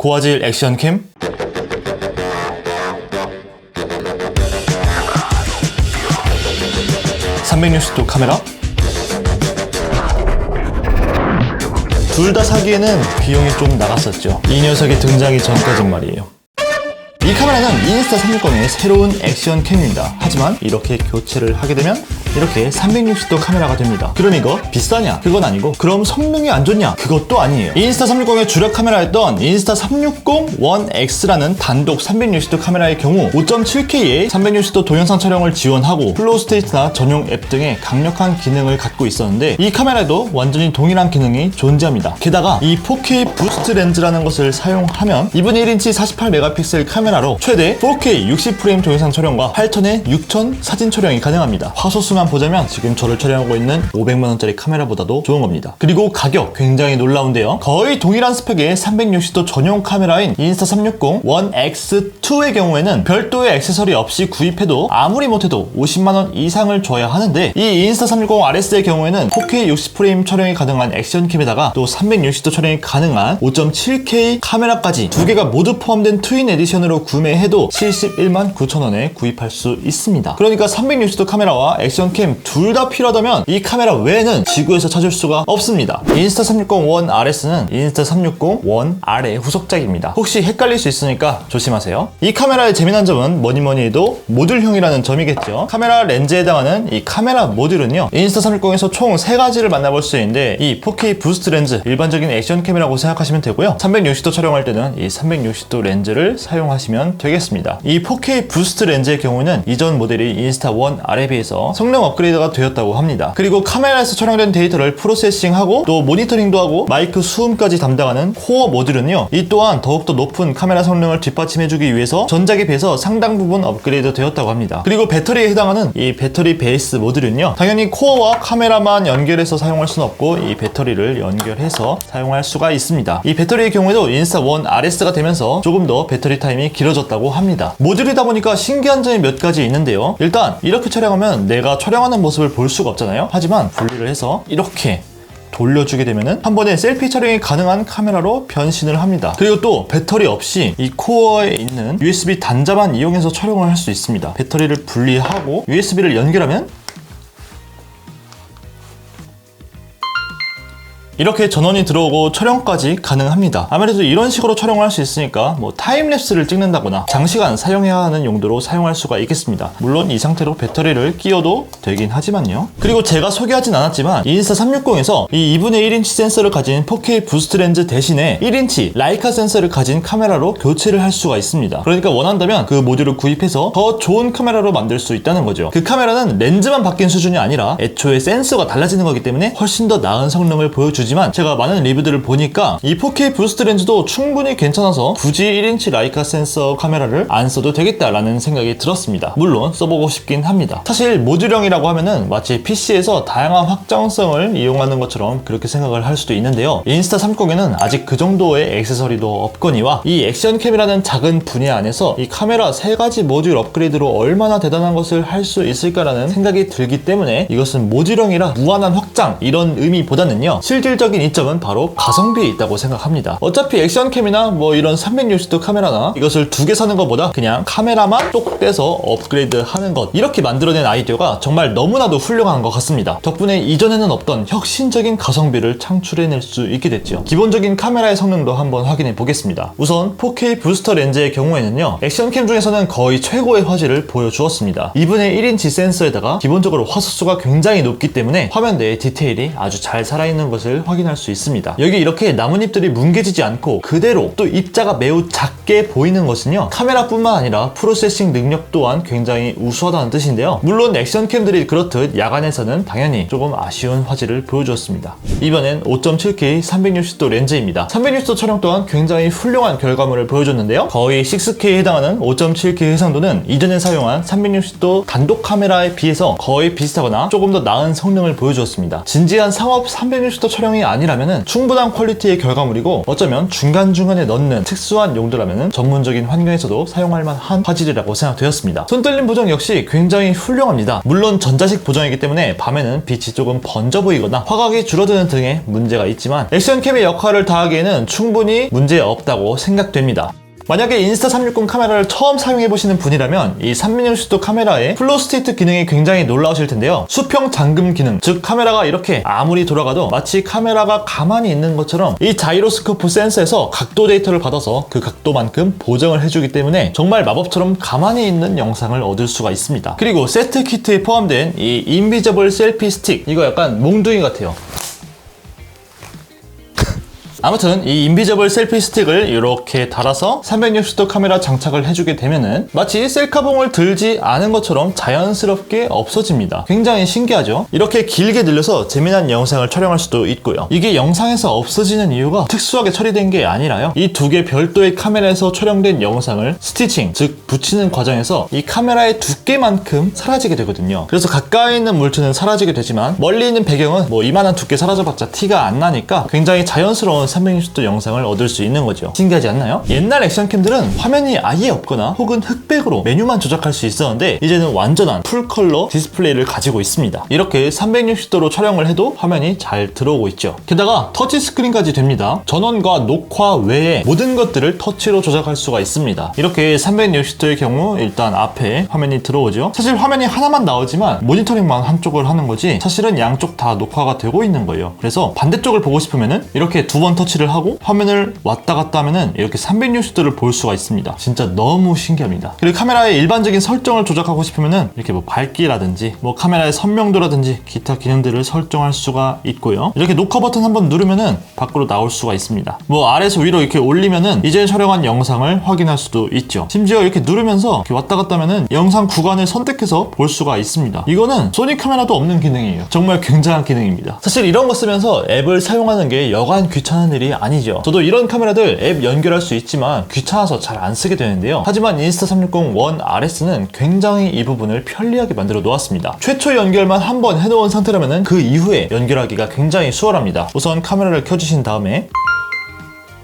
고화질 액션캠, 360도 카메라. 둘 다 사기에는 비용이 좀 나갔었죠. 이 녀석의 등장이 전까진 말이에요. 이 카메라는 인스타360의 새로운 액션캠입니다. 하지만 이렇게 교체를 하게 되면 이렇게 360도 카메라가 됩니다. 그럼 이거 비싸냐? 그건 아니고, 그럼 성능이 안 좋냐? 그것도 아니에요. 인스타360의 주력 카메라였던 인스타360 ONE X라는 단독 360도 카메라의 경우 5.7K의 360도 동영상 촬영을 지원하고 플로우 스테이트나 전용 앱 등의 강력한 기능을 갖고 있었는데, 이 카메라에도 완전히 동일한 기능이 존재합니다. 게다가 이 4K 부스트 렌즈라는 것을 사용하면 2분의 1인치 48메가픽셀 카메라로 최대 4K 60프레임 동영상 촬영과 8,000에 6,000 사진 촬영이 가능합니다. 화소수만 보자면 지금 저를 촬영하고 있는 500만원짜리 카메라보다도 좋은 겁니다. 그리고 가격 굉장히 놀라운데요. 거의 동일한 스펙의 360도 전용 카메라인 인스타360 ONE X2의 경우에는 별도의 액세서리 없이 구입해도 아무리 못해도 50만원 이상을 줘야 하는데, 이 인스타360 RS의 경우에는 4K 60프레임 촬영이 가능한 액션캠에다가 또 360도 촬영이 가능한 5.7K 카메라까지 두 개가 모두 포함된 트윈 에디션으로 구매해도 71만 9천원에 구입할 수 있습니다. 그러니까 360도 카메라와 액션캠 둘 다 필요하다면 이 카메라 외에는 지구에서 찾을 수가 없습니다. 인스타360 ONE RS는 인스타360 ONE R의 후속작입니다. 혹시 헷갈릴 수 있으니까 조심하세요. 이 카메라의 재미난 점은 뭐니뭐니 해도 모듈형이라는 점이겠죠. 카메라 렌즈에 해당하는 이 카메라 모듈은요, 인스타360에서 총 3가지를 만나볼 수 있는데, 이 4K 부스트 렌즈, 일반적인 액션캠이라고 생각하시면 되고요. 360도 촬영할 때는 이 360도 렌즈를 사용하시면 되겠습니다. 이 4K 부스트 렌즈의 경우는 이전 모델이 인스타 ONE R에 비해서 성능 업그레이드가 되었다고 합니다. 그리고 카메라에서 촬영된 데이터를 프로세싱하고 또 모니터링도 하고 마이크 수음까지 담당하는 코어 모듈은요, 이 또한 더욱더 높은 카메라 성능을 뒷받침해주기 위해서 전작에 비해서 상당 부분 업그레이드 되었다고 합니다. 그리고 배터리에 해당하는 이 배터리 베이스 모듈은요, 당연히 코어와 카메라만 연결해서 사용할 수는 없고 이 배터리를 연결해서 사용할 수가 있습니다. 이 배터리의 경우에도 인스타 ONE RS가 되면서 조금 더 배터리 타임이 길어졌다고 합니다. 모듈이다 보니까 신기한 점이 몇 가지 있는데요. 일단 이렇게 촬영하면 내가 촬영하는 모습을 볼 수가 없잖아요. 하지만 분리를 해서 이렇게 돌려주게 되면은 한 번에 셀피 촬영이 가능한 카메라로 변신을 합니다. 그리고 또 배터리 없이 이 코어에 있는 USB 단자만 이용해서 촬영을 할 수 있습니다. 배터리를 분리하고 USB를 연결하면 이렇게 전원이 들어오고 촬영까지 가능합니다. 아무래도 이런 식으로 촬영을 할 수 있으니까 뭐 타임랩스를 찍는다거나 장시간 사용해야 하는 용도로 사용할 수가 있겠습니다. 물론 이 상태로 배터리를 끼워도 되긴 하지만요. 그리고 제가 소개하진 않았지만 인스타360에서 이 2분의 1인치 센서를 가진 4K 부스트 렌즈 대신에 1인치 라이카 센서를 가진 카메라로 교체를 할 수가 있습니다. 그러니까 원한다면 그 모듈을 구입해서 더 좋은 카메라로 만들 수 있다는 거죠. 그 카메라는 렌즈만 바뀐 수준이 아니라 애초에 센서가 달라지는 거기 때문에 훨씬 더 나은 성능을 보여주지만, 제가 많은 리뷰들을 보니까 이 4K 부스트 렌즈도 충분히 괜찮아서 굳이 1인치 라이카 센서 카메라를 안 써도 되겠다라는 생각이 들었습니다. 물론 써보고 싶긴 합니다. 사실 모듈형이라고 하면은 마치 PC에서 다양한 확장성을 이용하는 것처럼 그렇게 생각을 할 수도 있는데요. 인스타360에는 아직 그 정도의 액세서리도 없거니와 이 액션캠이라는 작은 분야 안에서 이 카메라 3가지 모듈 업그레이드로 얼마나 대단한 것을 할 수 있을까라는 생각이 들기 때문에 이것은 모듈형이라 무한한 확장 이런 의미보다는요, 실질적인 이점은 바로 가성비에 있다고 생각합니다. 어차피 액션캠이나 뭐 이런 360도 카메라나 이것을 2개 사는 것보다 그냥 카메라만 똑 떼서 업그레이드 하는 것, 이렇게 만들어낸 아이디어가 정말 너무나도 훌륭한 것 같습니다. 덕분에 이전에는 없던 혁신적인 가성비를 창출해낼 수 있게 됐죠. 기본적인 카메라의 성능도 한번 확인해 보겠습니다. 우선 4K 부스터 렌즈의 경우에는요, 액션캠 중에서는 거의 최고의 화질을 보여주었습니다. 2분의 1인치 센서에다가 기본적으로 화소수가 굉장히 높기 때문에 화면 내의 디테일이 아주 잘 살아있는 것을 확인할 수 있습니다. 여기 이렇게 나뭇잎들이 뭉개지지 않고 그대로 또 입자가 매우 작게 보이는 것은요, 카메라뿐만 아니라 프로세싱 능력 또한 굉장히 우수하다는 뜻인데요. 물론 액션캠들이 그렇듯 야간에서는 당연히 조금 아쉬운 화질을 보여주었습니다. 이번엔 5.7K 360도 렌즈입니다. 360도 촬영 또한 굉장히 훌륭한 결과물을 보여줬는데요. 거의 6K에 해당하는 5.7K 해상도는 이전에 사용한 360도 단독 카메라에 비해서 거의 비슷하거나 조금 더 나은 성능을 보여주었습니다. 진지한 상업 360도 촬영이 사용이 아니라면 충분한 퀄리티의 결과물이고 어쩌면 중간중간에 넣는 특수한 용도라면 전문적인 환경에서도 사용할 만한 화질이라고 생각되었습니다. 손떨림 보정 역시 굉장히 훌륭합니다. 물론 전자식 보정이기 때문에 밤에는 빛이 조금 번져 보이거나 화각이 줄어드는 등의 문제가 있지만 액션캠의 역할을 다하기에는 충분히 문제 없다고 생각됩니다. 만약에 인스타360 카메라를 처음 사용해보시는 분이라면 이 360도 카메라의 플로우 스테이트 기능이 굉장히 놀라우실 텐데요. 수평 잠금 기능, 즉 카메라가 이렇게 아무리 돌아가도 마치 카메라가 가만히 있는 것처럼 이 자이로스코프 센서에서 각도 데이터를 받아서 그 각도만큼 보정을 해주기 때문에 정말 마법처럼 가만히 있는 영상을 얻을 수가 있습니다. 그리고 세트 키트에 포함된 이 인비저블 셀피 스틱, 이거 약간 몽둥이 같아요. 아무튼 이 인비저블 셀피 스틱을 이렇게 달아서 360도 카메라 장착을 해주게 되면은 마치 셀카봉을 들지 않은 것처럼 자연스럽게 없어집니다. 굉장히 신기하죠? 이렇게 길게 늘려서 재미난 영상을 촬영할 수도 있고요. 이게 영상에서 없어지는 이유가 특수하게 처리된 게 아니라요. 이 두 개 별도의 카메라에서 촬영된 영상을 스티칭, 즉 붙이는 과정에서 이 카메라의 두께만큼 사라지게 되거든요. 그래서 가까이 있는 물체는 사라지게 되지만 멀리 있는 배경은 뭐 이만한 두께 사라져봤자 티가 안 나니까 굉장히 자연스러운 360도 영상을 얻을 수 있는 거죠. 신기하지 않나요? 옛날 액션캠들은 화면이 아예 없거나 혹은 흑백으로 메뉴만 조작할 수 있었는데 이제는 완전한 풀컬러 디스플레이를 가지고 있습니다. 이렇게 360도로 촬영을 해도 화면이 잘 들어오고 있죠. 게다가 터치스크린까지 됩니다. 전원과 녹화 외에 모든 것들을 터치로 조작할 수가 있습니다. 이렇게 360도의 경우 일단 앞에 화면이 들어오죠. 사실 화면이 하나만 나오지만 모니터링만 한쪽을 하는 거지 사실은 양쪽 다 녹화가 되고 있는 거예요. 그래서 반대쪽을 보고 싶으면은 이렇게 두 번 터치를 하고 화면을 왔다 갔다 하면은 이렇게 360도를 볼 수가 있습니다. 진짜 너무 신기합니다. 그리고 카메라의 일반적인 설정을 조작하고 싶으면은 이렇게 뭐 밝기라든지 뭐 카메라의 선명도라든지 기타 기능들을 설정할 수가 있고요. 이렇게 녹화 버튼 한번 누르면은 밖으로 나올 수가 있습니다. 뭐 아래에서 위로 이렇게 올리면은 이제 촬영한 영상을 확인할 수도 있죠. 심지어 이렇게 누르면서 이렇게 왔다 갔다 하면은 영상 구간을 선택해서 볼 수가 있습니다. 이거는 소니 카메라도 없는 기능이에요. 정말 굉장한 기능입니다. 사실 이런 거 쓰면서 앱을 사용하는 게 여간 귀찮은 일이 아니죠. 저도 이런 카메라들 앱 연결할 수 있지만 귀찮아서 잘 안 쓰게 되는데요. 하지만 인스타360 원 RS는 굉장히 이 부분을 편리하게 만들어 놓았습니다. 최초 연결만 한번 해놓은 상태라면 그 이후에 연결하기가 굉장히 수월합니다. 우선 카메라를 켜주신 다음에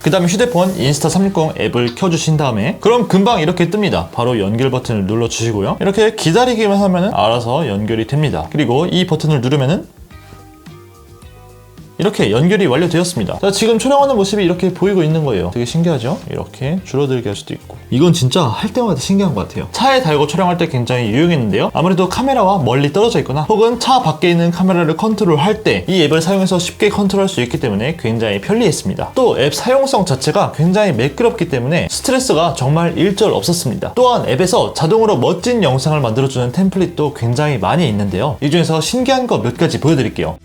그 다음에 휴대폰 인스타360 앱을 켜주신 다음에 그럼 금방 이렇게 뜹니다. 바로 연결 버튼을 눌러주시고요. 이렇게 기다리기만 하면 알아서 연결이 됩니다. 그리고 이 버튼을 누르면은 이렇게 연결이 완료되었습니다. 자, 지금 촬영하는 모습이 이렇게 보이고 있는 거예요. 되게 신기하죠? 이렇게 줄어들게 할 수도 있고. 이건 진짜 할 때마다 신기한 것 같아요. 차에 달고 촬영할 때 굉장히 유용했는데요. 아무래도 카메라와 멀리 떨어져 있거나 혹은 차 밖에 있는 카메라를 컨트롤할 때 이 앱을 사용해서 쉽게 컨트롤할 수 있기 때문에 굉장히 편리했습니다. 또 앱 사용성 자체가 굉장히 매끄럽기 때문에 스트레스가 정말 일절 없었습니다. 또한 앱에서 자동으로 멋진 영상을 만들어주는 템플릿도 굉장히 많이 있는데요. 이 중에서 신기한 거 몇 가지 보여드릴게요.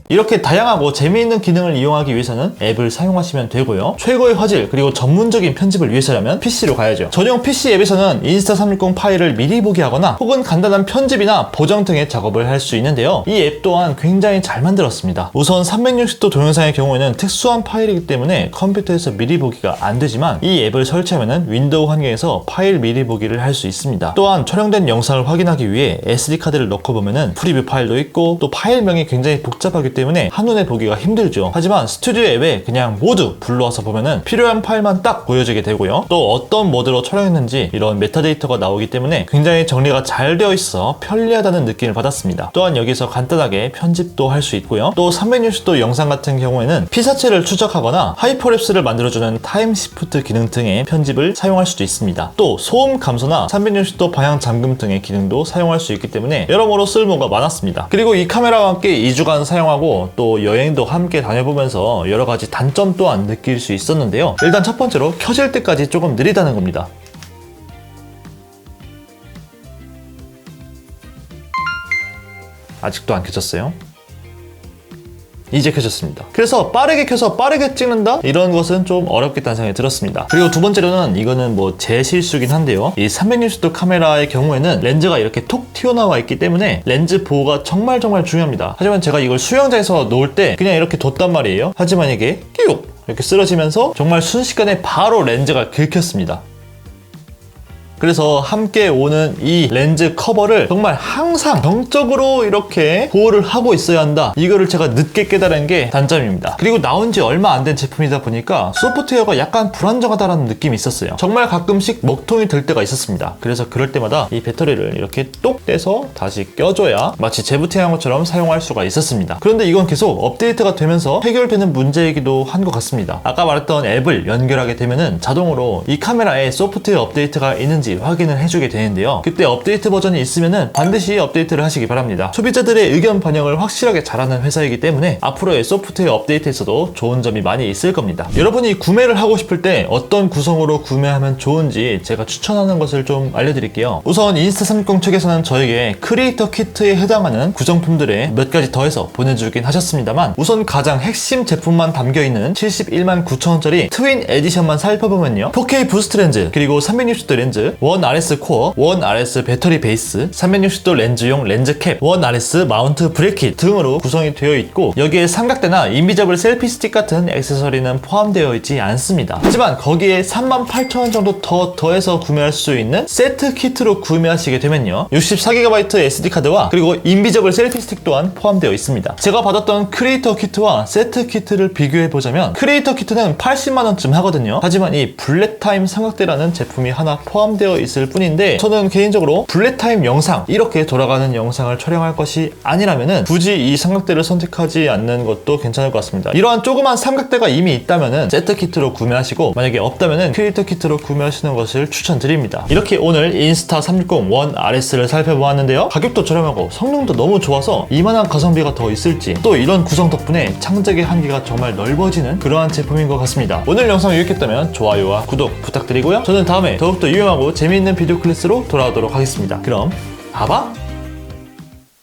이렇게 다양하고 재미있는 기능을 이용하기 위해서는 앱을 사용하시면 되고요. 최고의 화질 그리고 전문적인 편집을 위해서라면 PC로 가야죠. 전용 PC 앱에서는 인스타360 파일을 미리 보기 하거나 혹은 간단한 편집이나 보정 등의 작업을 할 수 있는데요. 이 앱 또한 굉장히 잘 만들었습니다. 우선 360도 동영상의 경우에는 특수한 파일이기 때문에 컴퓨터에서 미리 보기가 안 되지만 이 앱을 설치하면 윈도우 환경에서 파일 미리 보기를 할 수 있습니다. 또한 촬영된 영상을 확인하기 위해 SD카드를 넣고 보면은 프리뷰 파일도 있고 또 파일명이 굉장히 복잡하기 때문에 한눈에 보기가 힘들죠. 하지만 스튜디오 앱에 그냥 모두 불러와서 보면은 필요한 파일만 딱 보여지게 되고요. 또 어떤 모드로 촬영했는지 이런 메타데이터가 나오기 때문에 굉장히 정리가 잘 되어 있어 편리하다는 느낌을 받았습니다. 또한 여기서 간단하게 편집도 할 수 있고요. 또 360도 영상 같은 경우에는 피사체를 추적하거나 하이퍼랩스를 만들어주는 타임 시프트 기능 등의 편집을 사용할 수도 있습니다. 또 소음 감소나 360도 방향 잠금 등의 기능도 사용할 수 있기 때문에 여러모로 쓸모가 많았습니다. 그리고 이 카메라와 함께 2주간 사용하고 또 여행도 함께 다녀보면서 여러가지 단점 또한 느낄 수 있었는데요. 일단 첫 번째로 켜질 때까지 조금 느리다는 겁니다. 아직도 안 켜졌어요. 이제 켜졌습니다. 그래서 빠르게 켜서 빠르게 찍는다? 이런 것은 좀 어렵겠다는 생각이 들었습니다. 그리고 두 번째로는 이거는 뭐 제 실수긴 한데요. 이 360도 카메라의 경우에는 렌즈가 이렇게 톡 튀어나와 있기 때문에 렌즈 보호가 정말 중요합니다. 하지만 제가 이걸 수영장에서 놓을 때 그냥 이렇게 뒀단 말이에요. 하지만 이게 끼욱! 이렇게 쓰러지면서 정말 순식간에 바로 렌즈가 긁혔습니다. 그래서 함께 오는 이 렌즈 커버를 정말 항상 정적으로 이렇게 보호를 하고 있어야 한다. 이거를 제가 늦게 깨달은 게 단점입니다. 그리고 나온 지 얼마 안 된 제품이다 보니까 소프트웨어가 약간 불안정하다는 느낌이 있었어요. 정말 가끔씩 먹통이 들 때가 있었습니다. 그래서 그럴 때마다 이 배터리를 이렇게 똑 떼서 다시 껴줘야 마치 재부팅한 것처럼 사용할 수가 있었습니다. 그런데 이건 계속 업데이트가 되면서 해결되는 문제이기도 한 것 같습니다. 아까 말했던 앱을 연결하게 되면은 자동으로 이 카메라에 소프트웨어 업데이트가 있는지 확인을 해주게 되는데요. 그때 업데이트 버전이 있으면은 반드시 업데이트를 하시기 바랍니다. 소비자들의 의견 반영을 확실하게 잘하는 회사이기 때문에 앞으로의 소프트웨어 업데이트에서도 좋은 점이 많이 있을 겁니다. 여러분이 구매를 하고 싶을 때 어떤 구성으로 구매하면 좋은지 제가 추천하는 것을 좀 알려드릴게요. 우선 인스타360 측에서는 저에게 크리에이터 키트에 해당하는 구성품들에 몇 가지 더해서 보내주긴 하셨습니다만, 우선 가장 핵심 제품만 담겨있는 71만 9천원짜리 트윈 에디션만 살펴보면요, 4K 부스트 렌즈, 그리고 360도 렌즈, 원 RS 코어, 원 RS 배터리 베이스, 360도 렌즈용 렌즈 캡, 원 RS 마운트 브레킷 등으로 구성이 되어 있고, 여기에 삼각대나 인비저블 셀피 스틱 같은 액세서리는 포함되어 있지 않습니다. 하지만 거기에 38,000원 정도 더 더해서 구매할 수 있는 세트 키트로 구매하시게 되면요, 64GB SD카드와 그리고 인비저블 셀피 스틱 또한 포함되어 있습니다. 제가 받았던 크리에이터 키트와 세트 키트를 비교해보자면 크리에이터 키트는 80만원쯤 하거든요. 하지만 이 블랙타임 삼각대라는 제품이 하나 포함되어 있을 뿐인데, 저는 개인적으로 블랙타임 영상, 이렇게 돌아가는 영상을 촬영할 것이 아니라면은 굳이 이 삼각대를 선택하지 않는 것도 괜찮을 것 같습니다. 이러한 조그만 삼각대가 이미 있다면은 세트 키트로 구매하시고, 만약에 없다면은 크리에이터 키트로 구매하시는 것을 추천드립니다. 이렇게 오늘 인스타360 원 RS를 살펴보았는데요, 가격도 저렴하고 성능도 너무 좋아서 이만한 가성비가 더 있을지, 또 이런 구성 덕분에 창작의 한계가 정말 넓어지는 그러한 제품인 것 같습니다. 오늘 영상 유익했다면 좋아요와 구독 부탁드리고요, 저는 다음에 더욱더 유용하고 재미있는 비디오 클래스로 돌아오도록 하겠습니다. 그럼 봐봐!